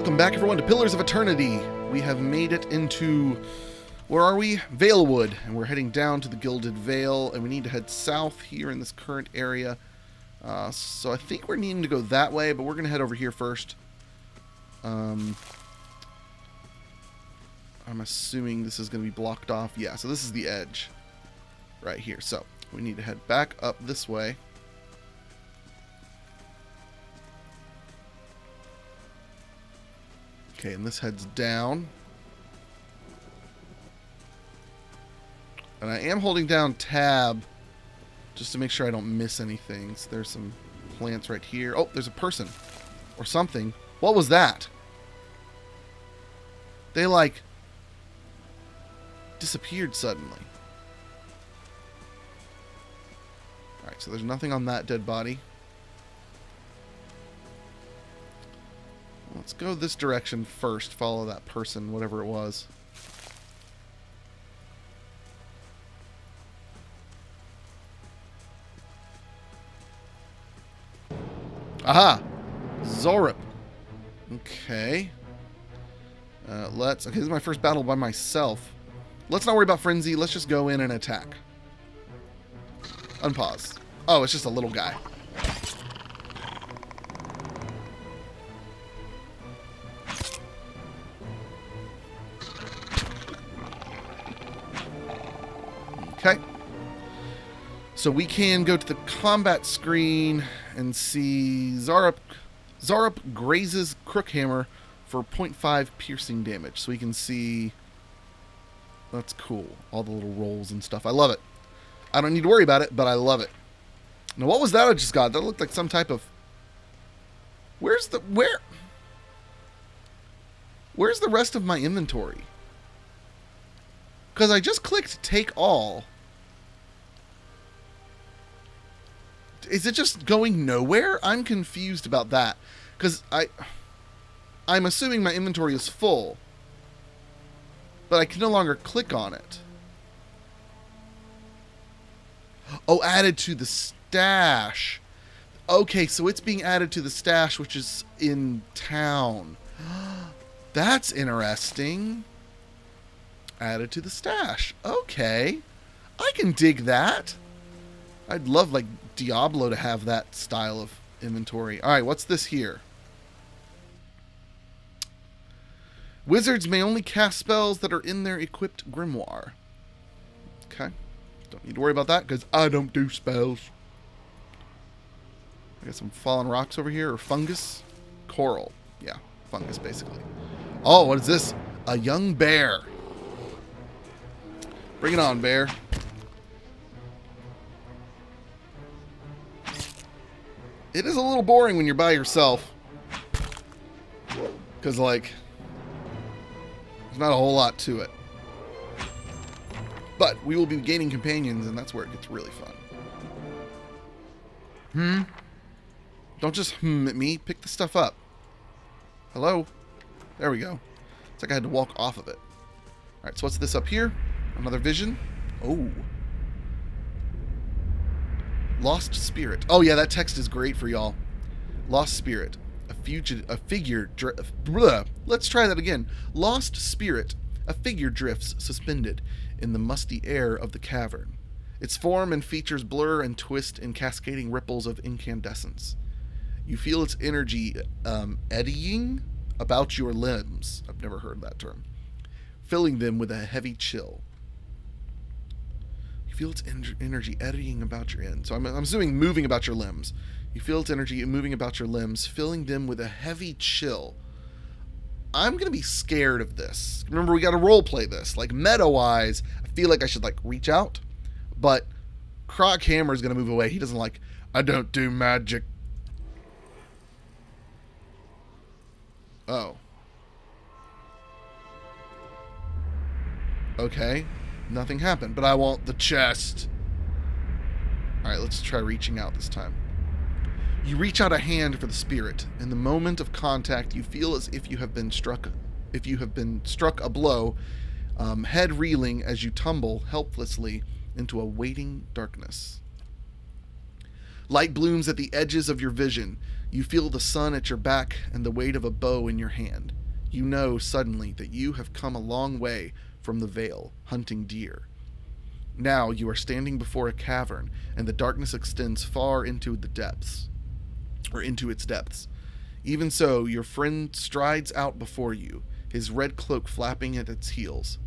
Welcome back, everyone, to Pillars of Eternity. We have made it into, where are we? Valewood, and we're heading down to the Gilded Vale, and we need to head south here in this current area. So I think we're needing to go that way, but we're going to head over here first. I'm assuming this is going to be blocked off. Yeah, so this is the edge right here. So we need to head back up this way. Okay, and this heads down. And I am holding down tab just to make sure I don't miss anything. So there's some plants right here. Oh, there's a person or something. What was that? They, like, disappeared suddenly. Alright, so there's nothing on that dead body. Let's go this direction first. Follow that person, whatever it was. Aha! Zorup. Okay. Okay, this is my first battle by myself. Let's not worry about frenzy. Let's just go in and attack. Unpause. Oh, it's just a little guy. Okay. So we can go to the combat screen and see Zorup grazes Crookhammer for 0.5 piercing damage. So we can see... That's cool. All the little rolls and stuff. I love it. I don't need to worry about it, but I love it. Now, what was that I just got? That looked like some type of... Where's the rest of my inventory? Because I just clicked take all. Is it just going nowhere? I'm confused about that. Because I'm assuming my inventory is full. But I can no longer click on it. Oh, added to the stash. Okay, so it's being added to the stash, which is in town. That's interesting. Added to the stash. Okay. I can dig that. I'd love, like, Diablo to have that style of inventory. Alright, what's this here? Wizards may only cast spells that are in their equipped grimoire. Okay. Don't need to worry about that, because I don't do spells. I got some fallen rocks over here, or fungus. Coral. Yeah, fungus, basically. Oh, what is this? A young bear. Bring it on, bear. It is a little boring when you're by yourself. Because, like, there's not a whole lot to it. But we will be gaining companions, and that's where it gets really fun. Don't just at me. Pick the stuff up. Hello? There we go. It's like I had to walk off of it. Alright, so what's this up here? Another vision. Oh. Lost Spirit. Oh, yeah, that text is great for y'all. Lost Spirit. Let's try that again. Lost Spirit. A figure drifts suspended in the musty air of the cavern. Its form and features blur and twist in cascading ripples of incandescence. You feel its energy eddying about your limbs. I've never heard that term. Filling them with a heavy chill. You feel its energy eddying about your end. So I'm assuming moving about your limbs. You feel its energy moving about your limbs, filling them with a heavy chill. I'm going to be scared of this. Remember, we got to roleplay this. Like, meta-wise, I feel like I should, like, reach out. But Crockhammer is going to move away. He doesn't like, I don't do magic. Oh. Okay. Nothing happened, but I want the chest. Alright, let's try reaching out this time. You reach out a hand for the spirit. In the moment of contact, you feel as if you have been struck a blow, head reeling as you tumble helplessly into a waiting darkness. Light blooms at the edges of your vision. You feel the sun at your back and the weight of a bow in your hand. You know suddenly that you have come a long way from the vale, hunting deer. Now you are standing before a cavern, and the darkness extends far into the depths, or into its depths. Even so, your friend strides out before you, his red cloak flapping at its heels.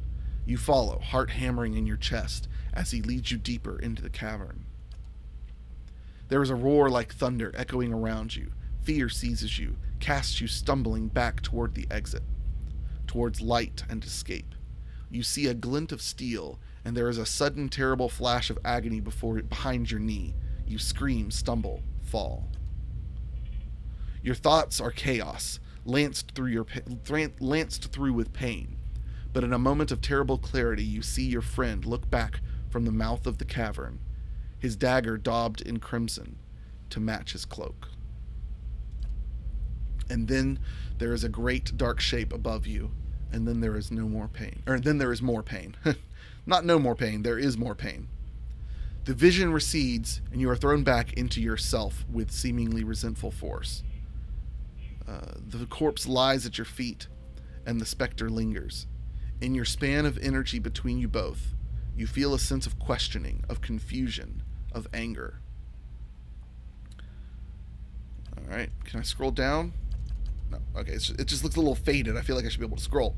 You follow, heart hammering in your chest, as he leads you deeper into the cavern. There is a roar like thunder echoing around you. Fear seizes you, casts you stumbling back toward the exit, towards light and escape. You see a glint of steel, and there is a sudden terrible flash of agony behind your knee. You scream, stumble, fall. Your thoughts are chaos, lanced through with pain. But in a moment of terrible clarity, you see your friend look back from the mouth of the cavern, his dagger daubed in crimson to match his cloak. And then there is a great dark shape above you, and then there is no more pain. Or then there is more pain. Not no more pain, there is more pain. The vision recedes, and you are thrown back into yourself with seemingly resentful force. The corpse lies at your feet, and the specter lingers. In your span of energy between you both, you feel a sense of questioning, of confusion, of anger. Alright, can I scroll down? No, okay, it just looks a little faded. I feel like I should be able to scroll.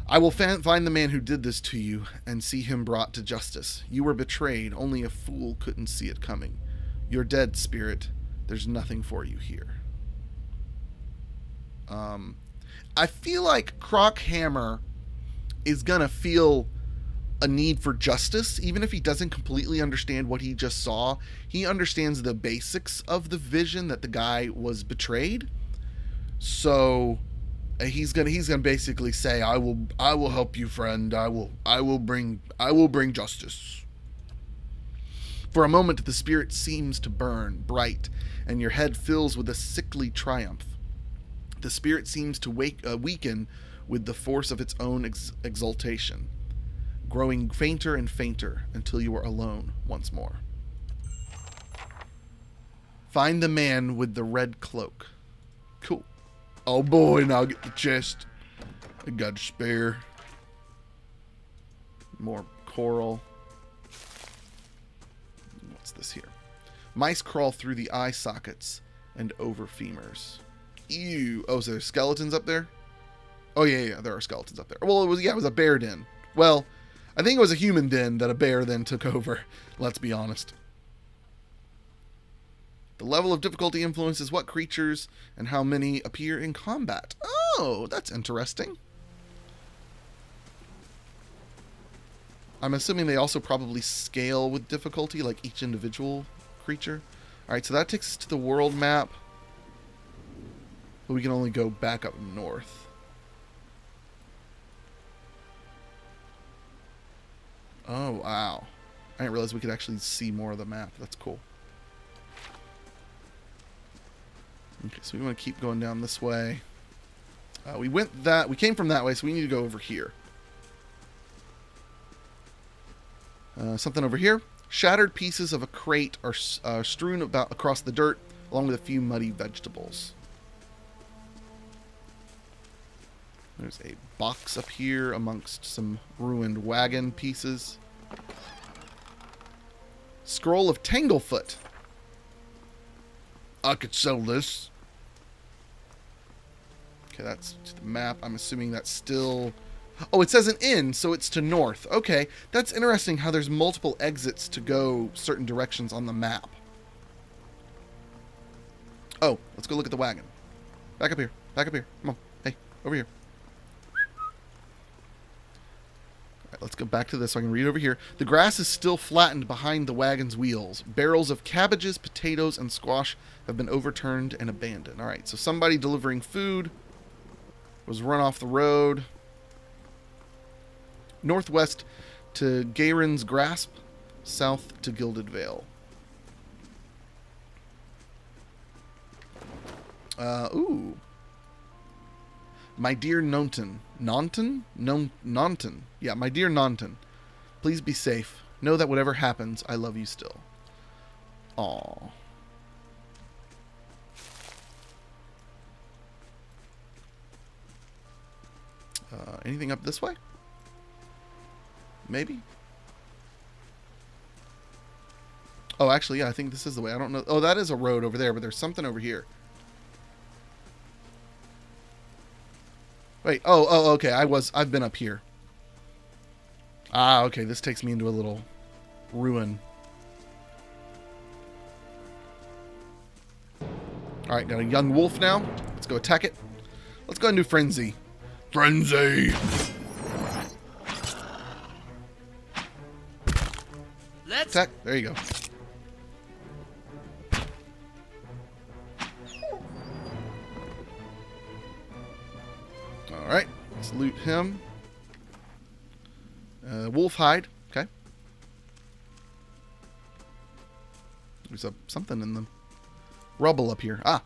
I will find the man who did this to you and see him brought to justice. You were betrayed. Only a fool couldn't see it coming. You're dead, spirit. There's nothing for you here. I feel like Crockhammer is going to feel a need for justice, even if he doesn't completely understand what he just saw. He understands the basics of the vision that the guy was betrayed. So he's gonna basically say, I will help you, friend. I will bring justice. For a moment, the spirit seems to burn bright, and your head fills with a sickly triumph. The spirit seems to weaken with the force of its own exultation, growing fainter and fainter until you are alone once more. Find the man with the red cloak. Cool. Oh boy, now I'll get the chest. I got a spare. More coral. What's this here? Mice crawl through the eye sockets and over femurs. Ew. Oh, so there's skeletons up there? Oh, yeah, there are skeletons up there. Well, it was a bear den. Well, I think it was a human den that a bear then took over. Let's be honest. The level of difficulty influences what creatures and how many appear in combat. Oh, that's interesting. I'm assuming they also probably scale with difficulty, like each individual creature. Alright, so that takes us to the world map. But we can only go back up north. Oh, wow. I didn't realize we could actually see more of the map. That's cool. Okay, so we want to keep going down this way. We came from that way, so we need to go over here. Something over here. Shattered pieces of a crate are strewn about across the dirt, along with a few muddy vegetables. There's a box up here amongst some ruined wagon pieces. Scroll of Tanglefoot. I could sell this. Okay, that's to the map. I'm assuming that's still... Oh, it says an inn, so it's to north. Okay, that's interesting how there's multiple exits to go certain directions on the map. Oh, let's go look at the wagon. Back up here. Back up here. Come on. Hey, over here. Alright, let's go back to this so I can read over here. The grass is still flattened behind the wagon's wheels. Barrels of cabbages, potatoes, and squash have been overturned and abandoned. Alright, so somebody delivering food was run off the road. Northwest to Gairen's Grasp, south to Gilded Vale. Ooh. My dear Nonton. Nonton? Nonton. Yeah, my dear Nonton. Please be safe. Know that whatever happens, I love you still. Aw. Anything up this way? Maybe? Oh, actually, yeah, I think this is the way. I don't know. Oh, that is a road over there, but there's something over here. Wait, oh, okay. I've been up here. Ah, okay, this takes me into a little ruin. Alright, got a young wolf now. Let's go attack it. Let's go and do Frenzy. Frenzy! Let's attack. There you go. Alright, let's loot him. Wolf hide. Okay. There's something in the rubble up here. Ah.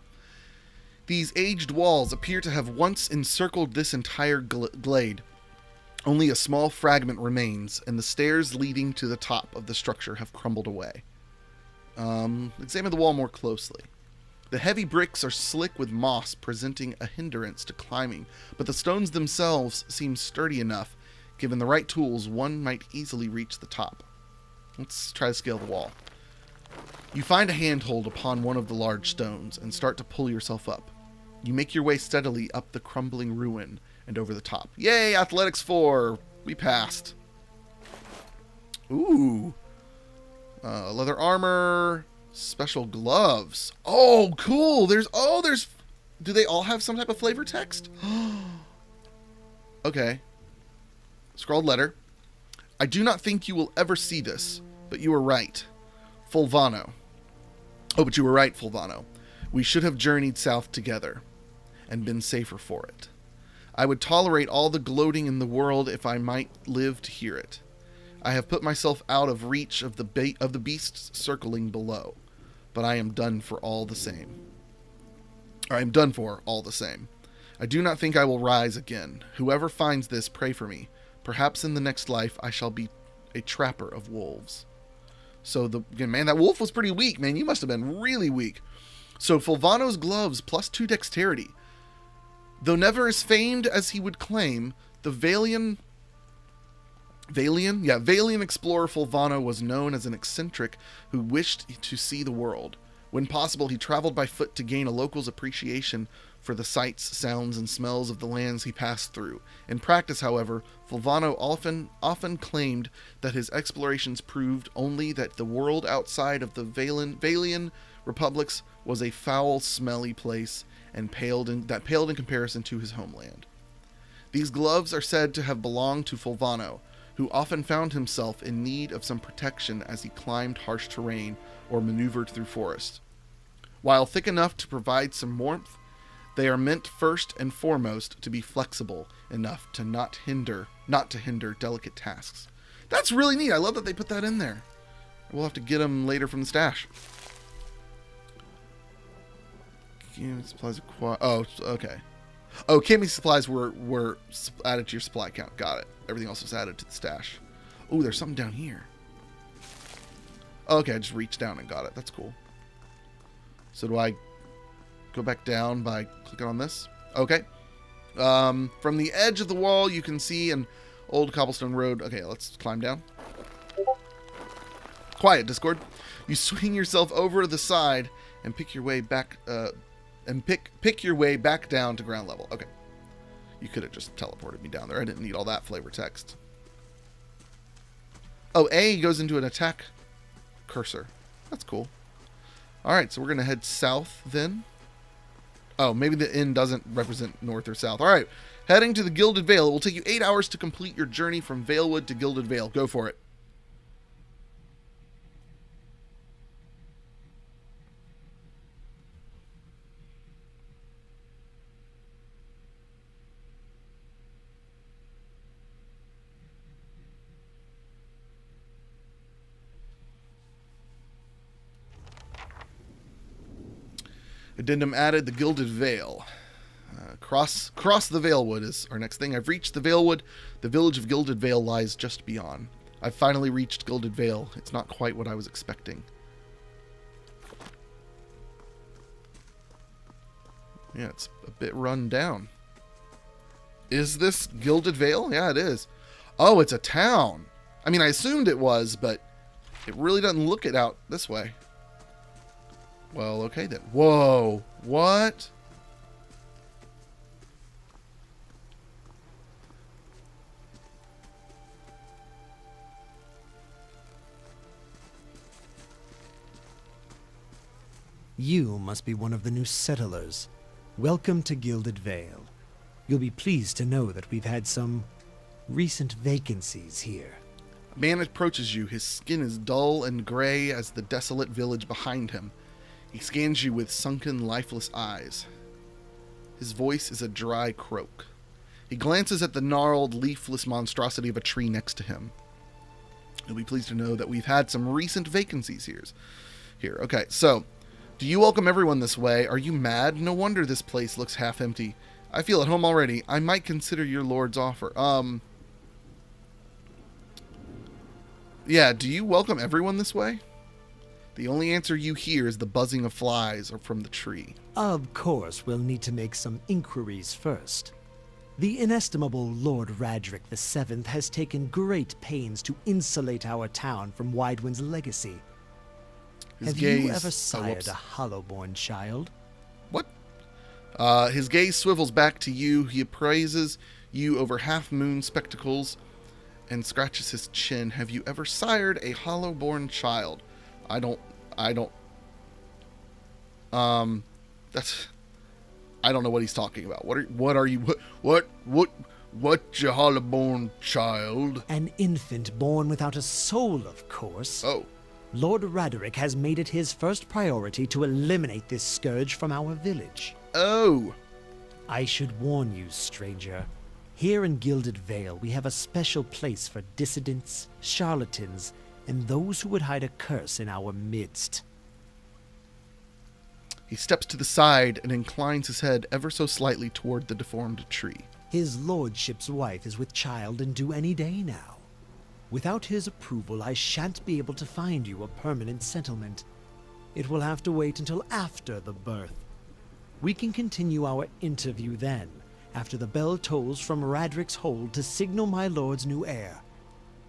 These aged walls appear to have once encircled this entire glade. Only a small fragment remains, and the stairs leading to the top of the structure have crumbled away. Examine the wall more closely. The heavy bricks are slick with moss, presenting a hindrance to climbing, but the stones themselves seem sturdy enough. Given the right tools, one might easily reach the top. Let's try to scale the wall. You find a handhold upon one of the large stones and start to pull yourself up. You make your way steadily up the crumbling ruin and over the top. Yay, Athletics 4! We passed. Ooh. Leather armor. Special gloves. Oh, cool. There's... Do they all have some type of flavor text? Okay. Scrawled letter. I do not think you will ever see this, but you were right. Fulvano. Oh, but you were right, Fulvano. We should have journeyed south together and been safer for it. I would tolerate all the gloating in the world if I might live to hear it. I have put myself out of reach of the beasts circling below, but I am done for all the same. Or I am done for all the same. I do not think I will rise again. Whoever finds this, pray for me. Perhaps in the next life I shall be a trapper of wolves. So, man, that wolf was pretty weak, man. You must have been really weak. So, Fulvano's gloves plus 2 dexterity. Though never as famed as he would claim, the Valian explorer Fulvano was known as an eccentric who wished to see the world. When possible, he traveled by foot to gain a local's appreciation for the sights, sounds, and smells of the lands he passed through. In practice, however, Fulvano often claimed that his explorations proved only that the world outside of the Valian republics was a foul, smelly place and paled in comparison to his homeland. These gloves are said to have belonged to Fulvano, who often found himself in need of some protection as he climbed harsh terrain or maneuvered through forest. While thick enough to provide some warmth, they are meant first and foremost to be flexible enough to not to hinder delicate tasks. That's really neat. I love that they put that in there. We'll have to get them later from the stash. Supplies acquired. Oh, okay. Oh, camping supplies were added to your supply count. Got it. Everything else was added to the stash. Oh, there's something down here. Okay, I just reached down and got it. That's cool. So do I go back down by clicking on this? Okay. From the edge of the wall, you can see an old cobblestone road. Okay, let's climb down. Quiet, Discord. You swing yourself over to the side and pick your way back. Pick your way back down to ground level. Okay. You could have just teleported me down there. I didn't need all that flavor text. Oh, A goes into an attack cursor. That's cool. Alright, so we're going to head south then. Oh, maybe the N doesn't represent north or south. Alright, heading to the Gilded Vale. It will take you 8 hours to complete your journey from Valewood to Gilded Vale. Go for it. Addendum added, the Gilded Vale. Cross the Valewood is our next thing. I've reached the Valewood. The village of Gilded Vale lies just beyond. I've finally reached Gilded Vale. It's not quite what I was expecting. Yeah, it's a bit run down. Is this Gilded Vale? Yeah, it is. Oh, it's a town. I mean, I assumed it was, but it really doesn't look it out this way. Well, okay then. Whoa. What? You must be one of the new settlers. Welcome to Gilded Vale. You'll be pleased to know that we've had some recent vacancies here. A man approaches you. His skin is dull and gray as the desolate village behind him. He scans you with sunken, lifeless eyes. His voice is a dry croak. He glances at the gnarled, leafless monstrosity of a tree next to him. You'll be pleased to know that we've had some recent vacancies here. Okay, so, do you welcome everyone this way? Are you mad? No wonder this place looks half empty. I feel at home already. I might consider your lord's offer. Yeah, do you welcome everyone this way? The only answer you hear is the buzzing of flies from the tree. Of course, we'll need to make some inquiries first. The inestimable Lord Radric VII has taken great pains to insulate our town from Widewind's legacy. Have you ever sired a Hollowborn child? What? His gaze swivels back to you. He appraises you over half-moon spectacles and scratches his chin. Have you ever sired a Hollowborn child? I don't know what he's talking about. What's your Hollowborn child? An infant born without a soul, of course. Oh. Lord Radric has made it his first priority to eliminate this scourge from our village. Oh. I should warn you, stranger. Here in Gilded Vale, we have a special place for dissidents, charlatans, and those who would hide a curse in our midst. He steps to the side and inclines his head ever so slightly toward the deformed tree. His lordship's wife is with child and due any day now. Without his approval, I shan't be able to find you a permanent settlement. It will have to wait until after the birth. We can continue our interview then, after the bell tolls from Radric's hold to signal my lord's new heir.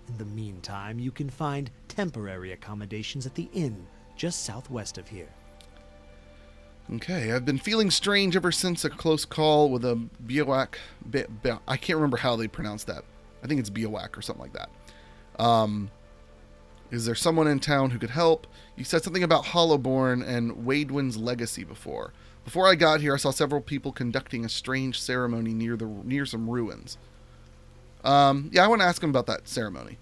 In the meantime, you can find temporary accommodations at the inn just southwest of here. Okay, I've been feeling strange ever since a close call with a Biowac. I can't remember how they pronounce that. I think it's Biowac or something like that. Is there someone in town who could help? You said something about Hollowborn and Widewind's legacy before. Before I got here, I saw several people conducting a strange ceremony near some ruins. Yeah, I want to ask him about that ceremony.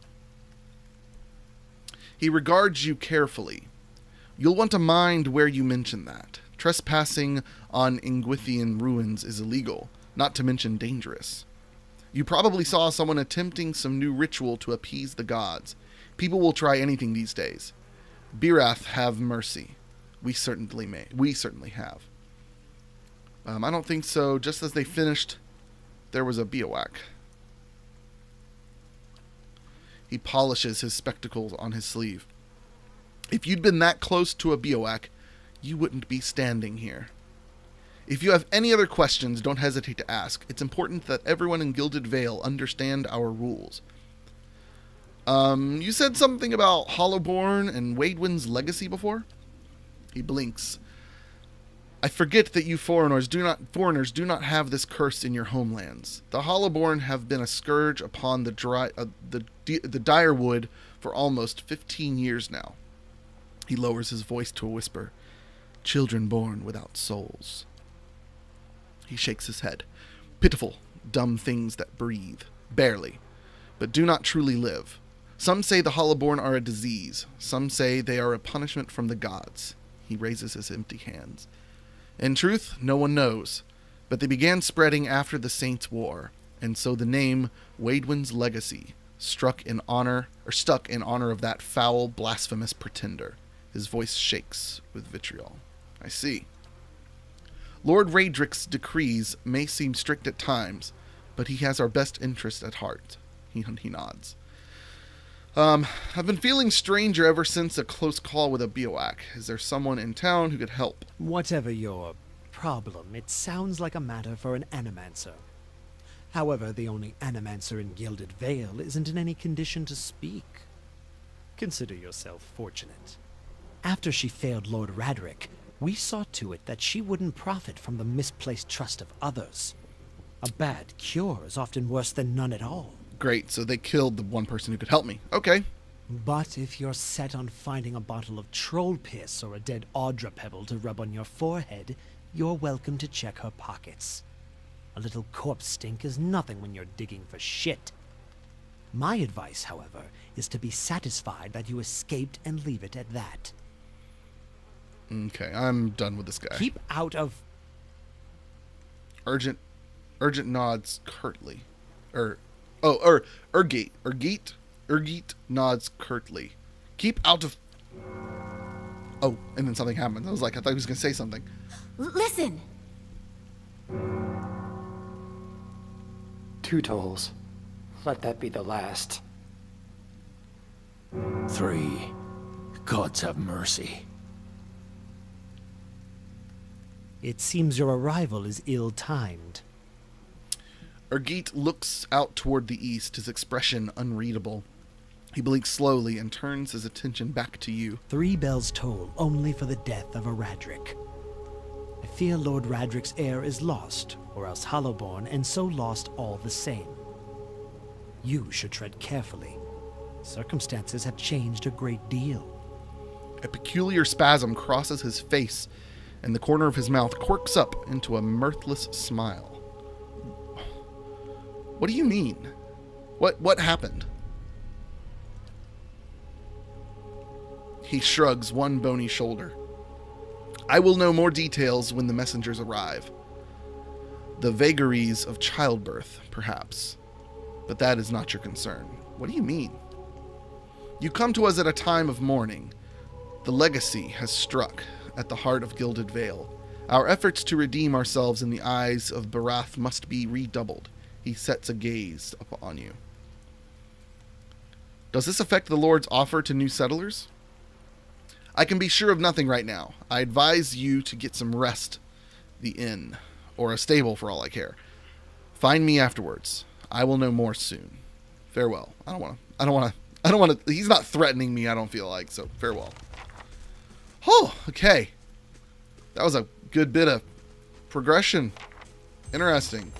He regards you carefully. You'll want to mind where you mention that. Trespassing on Ingwithian ruins is illegal, not to mention dangerous. You probably saw someone attempting some new ritual to appease the gods. People will try anything these days. Birath, have mercy. We certainly have. I don't think so. Just as they finished, there was a Biowac. He polishes his spectacles on his sleeve. If you'd been that close to a Biowac, you wouldn't be standing here. If you have any other questions, don't hesitate to ask. It's important that everyone in Gilded Vale understand our rules. You said something about Hollowborn and Widewind's legacy before? He blinks. I forget that you foreigners do not have this curse in your homelands. The Hollowborn have been a scourge upon the Direwood for almost 15 years now. He lowers his voice to a whisper. Children born without souls. He shakes his head. Pitiful, dumb things that breathe. Barely. But do not truly live. Some say the Hollowborn are a disease. Some say they are a punishment from the gods. He raises his empty hands. In truth, no one knows. But they began spreading after the Saints' War. And so the name Widewind's legacy stuck in honor of that foul, blasphemous pretender. His voice shakes with vitriol. I see. Lord Radric's decrees may seem strict at times, but he has our best interest at heart. He nods. I've been feeling stranger ever since a close call with a Biowac. Is there someone in town who could help? Whatever your problem, it sounds like a matter for an animancer. However, the only animancer in Gilded Vale isn't in any condition to speak. Consider yourself fortunate. After she failed Lord Radric, we saw to it that she wouldn't profit from the misplaced trust of others. A bad cure is often worse than none at all. Great, so they killed the one person who could help me. Okay. But if you're set on finding a bottle of troll piss or a dead Audra pebble to rub on your forehead, you're welcome to check her pockets. A little corpse stink is nothing when you're digging for shit. My advice, however, is to be satisfied that you escaped and leave it at that. Okay, I'm done with this guy. Keep out of... Urgent nods curtly. Urgate nods curtly. Keep out of... Oh, and then something happened. I thought he was going to say something. Listen! 2 tolls. Let that be the last. 3. Gods have mercy. It seems your arrival is ill-timed. Urgate looks out toward the east, his expression unreadable. He blinks slowly and turns his attention back to you. 3 bells toll only for the death of a Radric. I fear Lord Radric's heir is lost, or else Hollowborn, and so lost all the same. You should tread carefully. Circumstances have changed a great deal. A peculiar spasm crosses his face, and the corner of his mouth quirks up into a mirthless smile. What do you mean? What happened? He shrugs one bony shoulder. I will know more details when the messengers arrive. The vagaries of childbirth, perhaps. But that is not your concern. What do you mean? You come to us at a time of mourning. The legacy has struck at the heart of Gilded Vale. Our efforts to redeem ourselves in the eyes of Barath must be redoubled. He sets a gaze upon you. Does this affect the Lord's offer to new settlers? I can be sure of nothing right now. I advise you to get some rest, the inn, or a stable for all I care. Find me afterwards. I will know more soon. Farewell. I don't want to, he's not threatening me, I don't feel like, so farewell. Oh, okay. That was a good bit of progression. Interesting.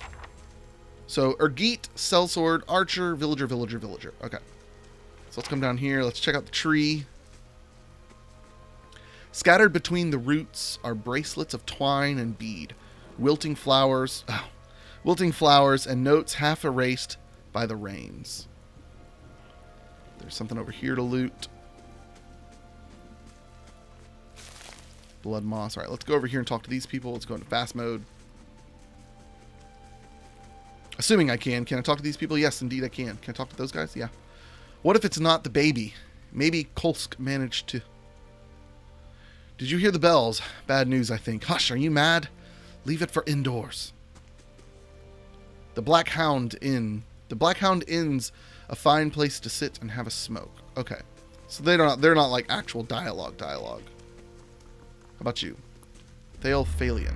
So, Urgate, Sellsword, Archer, Villager. Okay. So let's come down here. Let's check out the tree. Scattered between the roots are bracelets of twine and bead, wilting flowers, and notes half erased by the rains. There's something over here to loot. Blood moss. All right, let's go over here and talk to these people. Let's go into fast mode. Assuming I can. Can I talk to these people? Yes, indeed I can. Can I talk to those guys? Yeah. What if it's not the baby? Maybe Kolsk managed to... Did you hear the bells? Bad news, I think. Hush, are you mad? Leave it for indoors. The Black Hound Inn. The Black Hound Inn's a fine place to sit and have a smoke. Okay. So they're not like actual dialogue. How about you? Theophalian.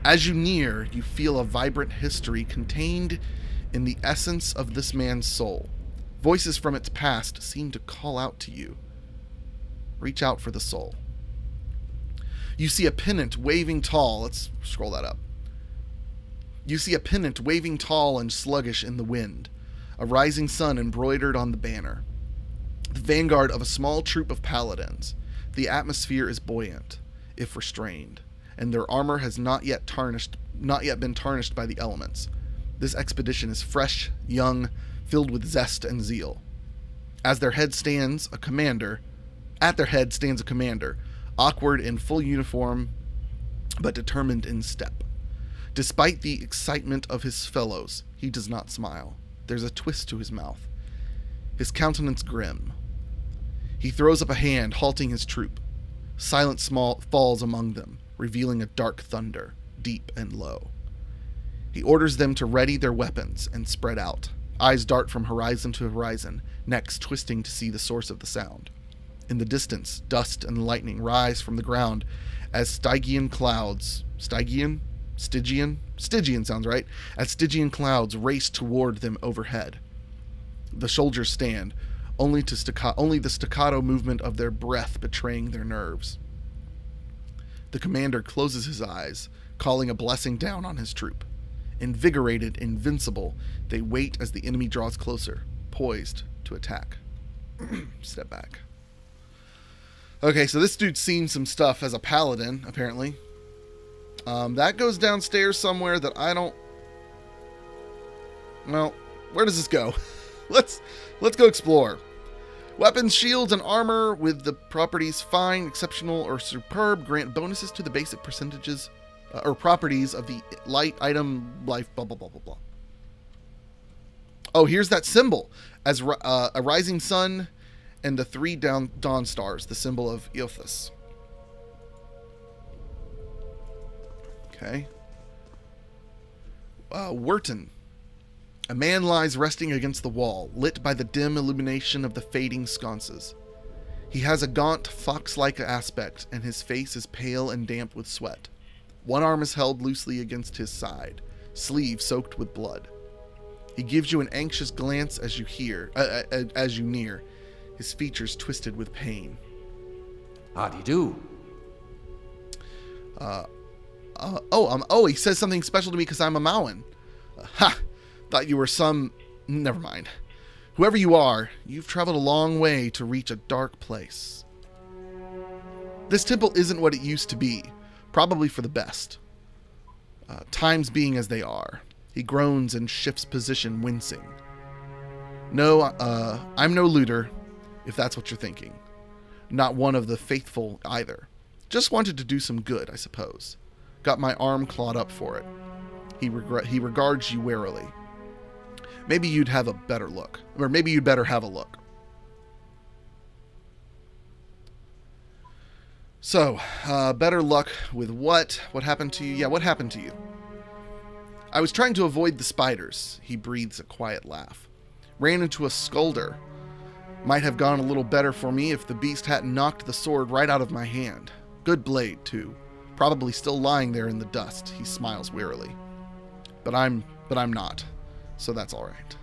As you near, you feel a vibrant history contained in the essence of this man's soul. Voices from its past seem to call out to you. Reach out for the soul. You see a pennant waving tall. Let's scroll that up. You see a pennant waving tall and sluggish in the wind. A rising sun embroidered on the banner. The vanguard of a small troop of paladins. The atmosphere is buoyant, if restrained, and their armor has not yet been tarnished by the elements. This expedition is fresh, young, filled with zest and zeal. At their head stands a commander, awkward in full uniform, but determined in step. Despite the excitement of his fellows, he does not smile. There's a twist to his mouth. His countenance grim. He throws up a hand, halting his troop. Silence falls among them, revealing a dark thunder, deep and low. He orders them to ready their weapons and spread out. Eyes dart from horizon to horizon, necks twisting to see the source of the sound. In the distance, dust and lightning rise from the ground as Stygian sounds right, as Stygian clouds race toward them overhead. The soldiers stand, only the staccato movement of their breath betraying their nerves. The commander closes his eyes, calling a blessing down on his troop. Invigorated, invincible, they wait as the enemy draws closer, poised to attack. Step back. Okay, so this dude's seen some stuff as a paladin, apparently. That goes downstairs somewhere that I don't... Well, where does this go? Let's go explore. Weapons, shields, and armor with the properties fine, exceptional, or superb grant bonuses to the basic percentages or properties of the light item, life, blah, blah, blah, blah, blah. Oh, here's that symbol. As a rising sun and the 3 dawn stars, the symbol of Eothas. Okay. Wharton. A man lies resting against the wall, lit by the dim illumination of the fading sconces. He has a gaunt, fox-like aspect, and his face is pale and damp with sweat. One arm is held loosely against his side, sleeve soaked with blood. He gives you an anxious glance as you near, his features twisted with pain. Howdy do. He says something special to me because I'm a Maoan. Thought you were some... Never mind. Whoever you are, you've traveled a long way to reach a dark place. This temple isn't what it used to be, probably for the best. Times being as they are. He groans and shifts position, wincing. No, I'm no looter, if that's what you're thinking. Not one of the faithful either. Just wanted to do some good, I suppose. Got my arm clawed up for it. He regards you warily. Maybe you'd have a better look. Or maybe you'd better have a look. So, better luck with what? What happened to you? Yeah, what happened to you? I was trying to avoid the spiders. He breathes a quiet laugh. Ran into a scolder. Might have gone a little better for me if the beast hadn't knocked the sword right out of my hand. Good blade, too. Probably still lying there in the dust. He smiles wearily. But I'm not. So that's all right.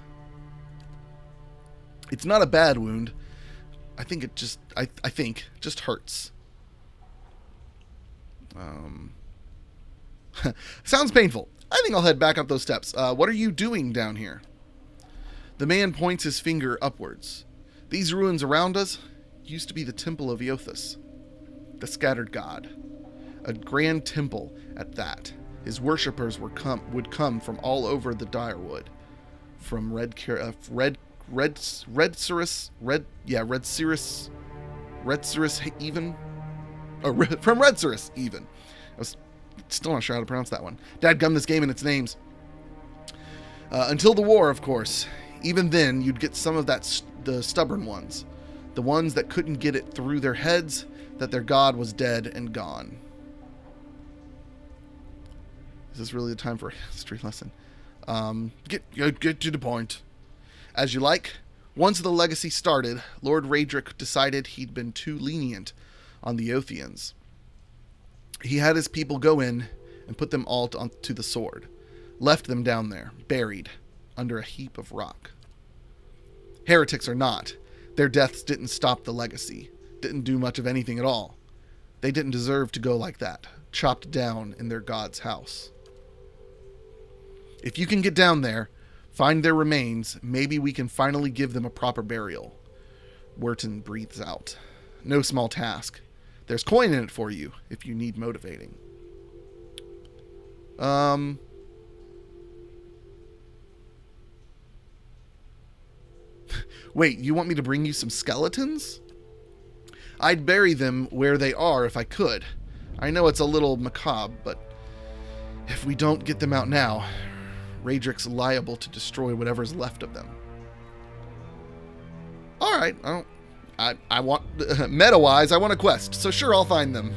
It's not a bad wound. I think it just hurts. Sounds painful. I think I'll head back up those steps. What are you doing down here? The man points his finger upwards. These ruins around us used to be the temple of Eothas, the scattered god. A grand temple at that. His worshippers would come from all over the Direwood. From Red Cirrus even. Oh, from Red Cirrus even. I was still not sure how to pronounce that one. Dadgum this game and its names. Until the war, of course. Even then, you'd get some of the stubborn ones. The ones that couldn't get it through their heads that their god was dead and gone. Is this really the time for a history lesson? Get to the point. As you like. Once the legacy started, Lord Raedric decided he'd been too lenient on the Eothians. He had his people go in and put them all onto the sword. Left them down there, buried, under a heap of rock. Heretics or not, their deaths didn't stop the legacy. Didn't do much of anything at all. They didn't deserve to go like that, chopped down in their god's house. If you can get down there, find their remains, maybe we can finally give them a proper burial. Wharton breathes out. No small task. There's coin in it for you, if you need motivating. Wait, you want me to bring you some skeletons? I'd bury them where they are if I could. I know it's a little macabre, but if we don't get them out now, Raedric's liable to destroy whatever's left of them. All right, I want meta-wise, I want a quest, so sure, I'll find them.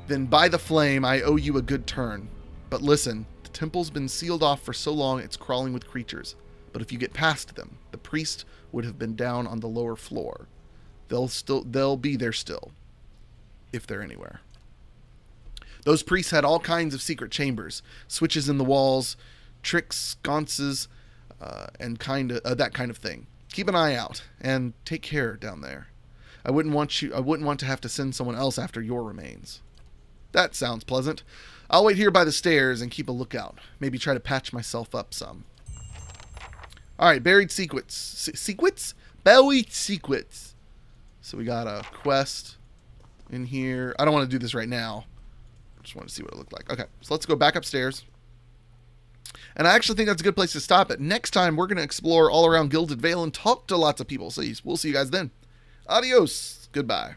Then by the flame, I owe you a good turn. But listen, the temple's been sealed off for so long it's crawling with creatures. But if you get past them, the priest would have been down on the lower floor. they'll be there still, if they're anywhere. Those priests had all kinds of secret chambers, switches in the walls, tricks, sconces, and that kind of thing. Keep an eye out and take care down there. I wouldn't want to have to send someone else after your remains. That sounds pleasant. I'll wait here by the stairs and keep a lookout. Maybe try to patch myself up some. All right, buried secrets. Secrets? Buried secrets. So we got a quest in here. I don't want to do this right now. I just want to see what it looked like. Okay, so let's go back upstairs. And I actually think that's a good place to stop it. Next time, we're going to explore all around Gilded Vale and talk to lots of people. So we'll see you guys then. Adios. Goodbye.